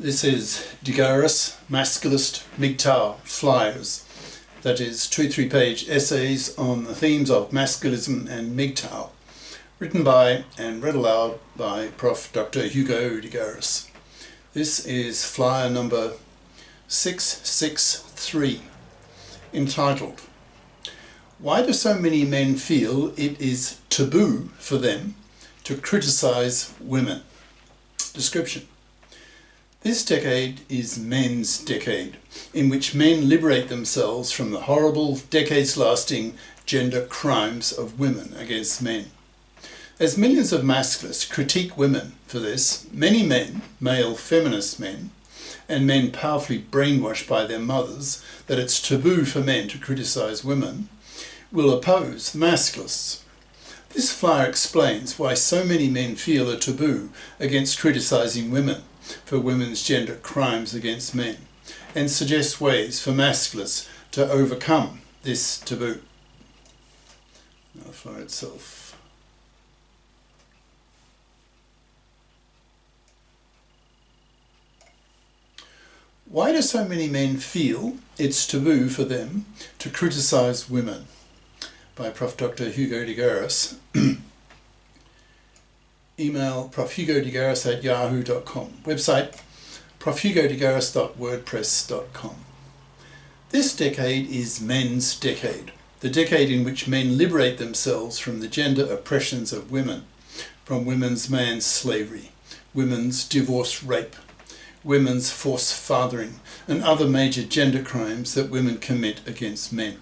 This is Garis, Masculist, MGTOW flyers. That is 2 3-page essays on the themes of masculism and MGTOW, written by and read aloud by Prof. Dr. Hugo de Garis. This is flyer number 663, entitled, "Why do so many men feel it is taboo for them to criticize women?" Description. This decade is men's decade, in which men liberate themselves from the horrible, decades-lasting gender crimes of women against men. As millions of masculists critique women for this, many men, male feminist men, and men powerfully brainwashed by their mothers that it's taboo for men to criticize women, will oppose the masculists. This flyer explains why so many men feel a taboo against criticizing women for women's gender crimes against men, and suggests ways for masculists to overcome this taboo. Now the flyer itself. Why do so many men feel it's taboo for them to criticize women? By Prof. Dr. Hugo de Garis. Email profhugodegaris@yahoo.com. Website profhugodegaris.wordpress.com. This decade is men's decade, the decade in which men liberate themselves from the gender oppressions of women, from women's man's slavery, women's divorce rape, women's forced fathering, and other major gender crimes that women commit against men.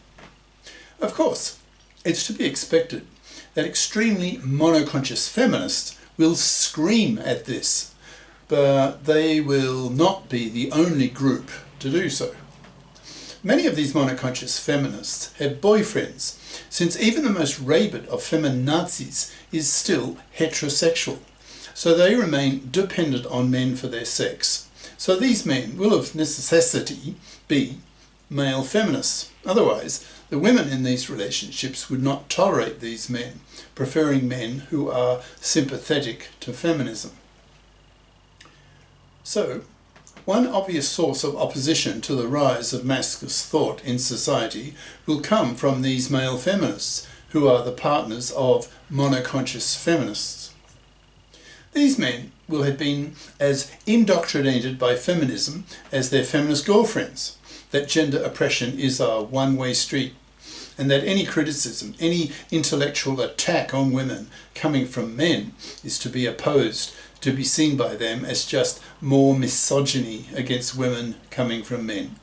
Of course, it's to be expected that extremely monoconscious feminists will scream at this, but they will not be the only group to do so. Many of these monoconscious feminists have boyfriends, since even the most rabid of feminazis is still heterosexual, so they remain dependent on men for their sex. So these men will of necessity be male feminists. Otherwise, the women in these relationships would not tolerate these men, preferring men who are sympathetic to feminism. So, one obvious source of opposition to the rise of masculinist thought in society will come from these male feminists, who are the partners of monoconscious feminists. These men will have been as indoctrinated by feminism as their feminist girlfriends, that gender oppression is a one-way street, and that any criticism, any intellectual attack on women coming from men is to be opposed, to be seen by them as just more misogyny against women coming from men.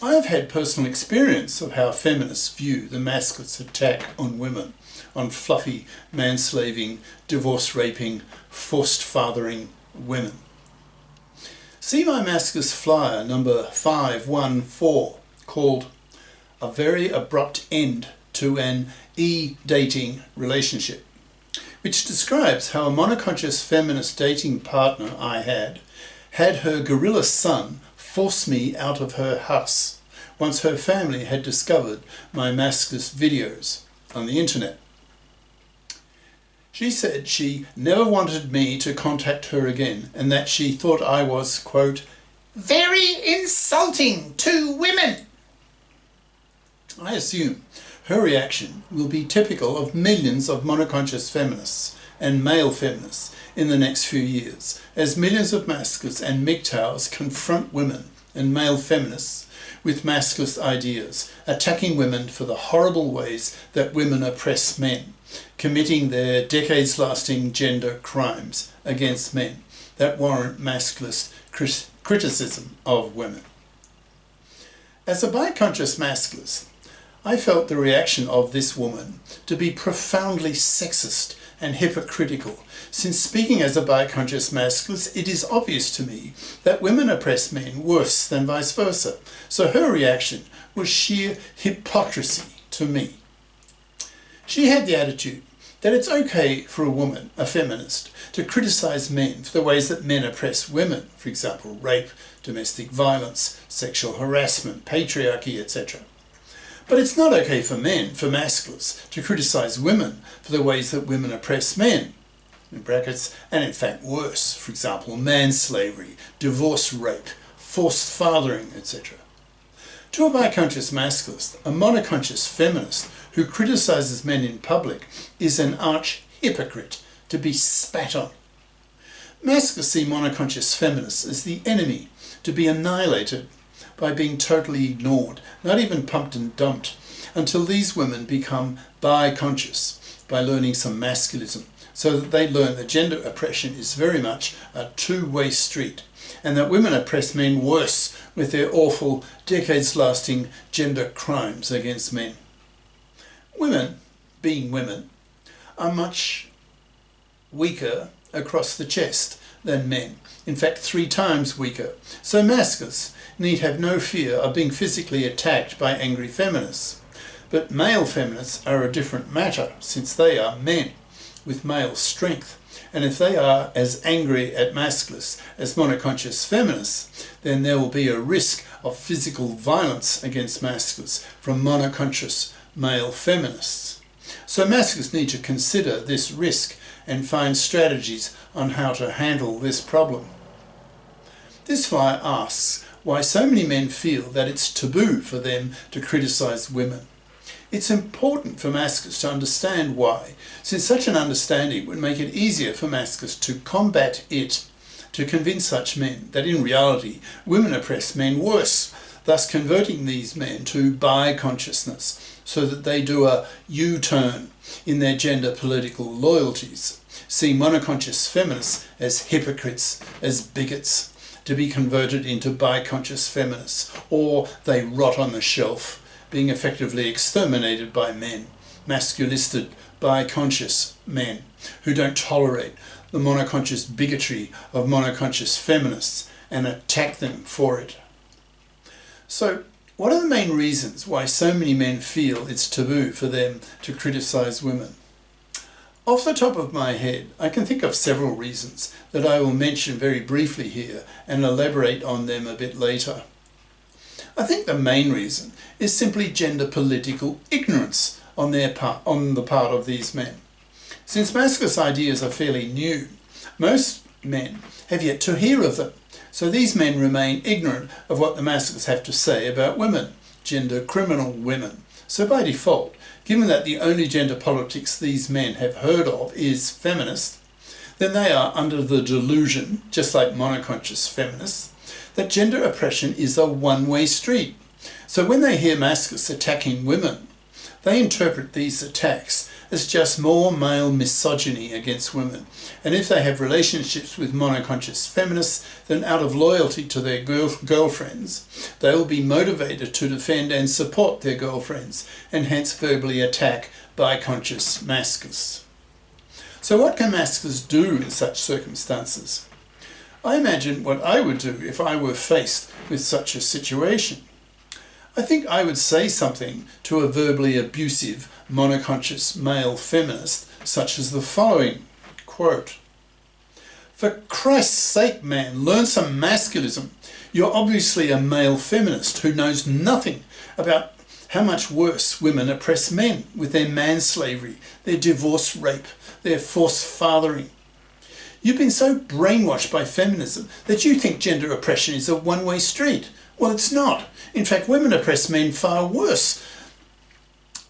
I have had personal experience of how feminists view the masculinist attack on women, on fluffy, manslaving, divorce-raping, forced fathering women. See my masculist flyer number 514, called "A Very Abrupt End to an E-Dating Relationship," which describes how a monoconscious feminist dating partner I had her gorilla son force me out of her house once her family had discovered my masculist videos on the internet. She said she never wanted me to contact her again, and that she thought I was, quote, "very insulting to women." I assume her reaction will be typical of millions of monoconscious feminists and male feminists in the next few years, as millions of masculists and MGTOWs confront women and male feminists with masculist ideas, attacking women for the horrible ways that women oppress men, committing their decades-lasting gender crimes against men that warrant masculist criticism of women. As a biconscious masculist, I felt the reaction of this woman to be profoundly sexist and hypocritical, since speaking as a biconscious masculist, it is obvious to me that women oppress men worse than vice versa, so her reaction was sheer hypocrisy to me. She had the attitude that it's okay for a woman, a feminist, to criticize men for the ways that men oppress women, for example, rape, domestic violence, sexual harassment, patriarchy, etc. But it's not okay for men, for masculists, to criticize women for the ways that women oppress men, in brackets, and in fact worse, for example, manslavery, divorce rape, forced fathering, etc. To a biconscious masculist, a monoconscious feminist who criticises men in public is an arch hypocrite to be spat on. Masculists see monoconscious feminists as the enemy to be annihilated by being totally ignored, not even pumped and dumped, until these women become bi-conscious by learning some masculism, so that they learn that gender oppression is very much a two-way street, and that women oppress men worse with their awful, decades-lasting gender crimes against men. Women, being women, are much weaker across the chest than men, in fact 3 times weaker, so masculists need have no fear of being physically attacked by angry feminists. But male feminists are a different matter, since they are men with male strength, and if they are as angry at masculists as monoconscious feminists, then there will be a risk of physical violence against masculists from monoconscious male feminists. So masculists need to consider this risk and find strategies on how to handle this problem. This flyer asks why so many men feel that it's taboo for them to criticise women. It's important for masculists to understand why, since such an understanding would make it easier for masculists to combat it, to convince such men that in reality women oppress men worse, thus converting these men to bi-consciousness, so that they do a U-turn in their gender political loyalties, seeing monoconscious feminists as hypocrites, as bigots, to be converted into bi-conscious feminists, or they rot on the shelf, being effectively exterminated by men, masculisted, bi-conscious men, who don't tolerate the monoconscious bigotry of monoconscious feminists and attack them for it. So, what are the main reasons why so many men feel it's taboo for them to criticise women? Off the top of my head, I can think of several reasons that I will mention very briefly here and elaborate on them a bit later. I think the main reason is simply gender political ignorance on the part of these men. Since masculinist ideas are fairly new, most men have yet to hear of them, so these men remain ignorant of what the masculists have to say about women, gender criminal women. So by default, given that the only gender politics these men have heard of is feminist, then they are under the delusion, just like monoconscious feminists, that gender oppression is a one-way street. So when they hear masculists attacking women, they interpret these attacks as just more male misogyny against women. And if they have relationships with monoconscious feminists, then out of loyalty to their girlfriends, they will be motivated to defend and support their girlfriends, and hence verbally attack bi-conscious masculists. So what can masculists do in such circumstances? I imagine what I would do if I were faced with such a situation. I think I would say something to a verbally abusive, monoconscious male feminist, such as the following, quote, "For Christ's sake, man, learn some masculism. You're obviously a male feminist who knows nothing about how much worse women oppress men with their manslavery, their divorce rape, their forced fathering. You've been so brainwashed by feminism that you think gender oppression is a one-way street. Well, it's not. In fact, women oppress men far worse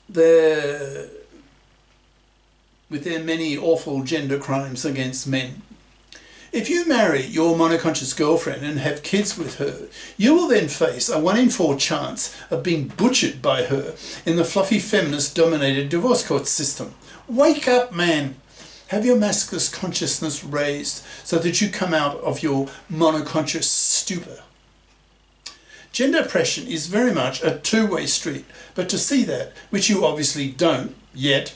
with their many awful gender crimes against men. If you marry your monoconscious girlfriend and have kids with her, you will then face a 1 in 4 chance of being butchered by her in the fluffy feminist-dominated divorce court system. Wake up, man! Have your masculinist consciousness raised so that you come out of your monoconscious stupor. Gender oppression is very much a two-way street, but to see that, which you obviously don't yet,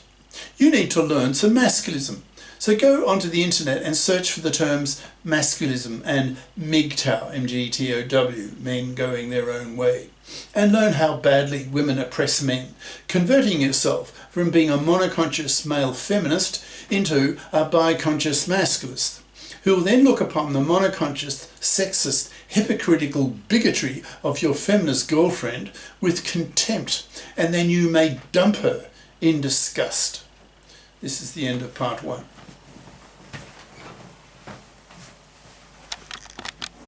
you need to learn some masculism. So go onto the internet and search for the terms masculism and MGTOW, MGTOW, men going their own way, and learn how badly women oppress men, converting yourself from being a monoconscious male feminist into a bi-conscious masculist, who will then look upon the monoconscious, sexist, hypocritical bigotry of your feminist girlfriend with contempt, and then you may dump her in disgust. This is the end of part 1.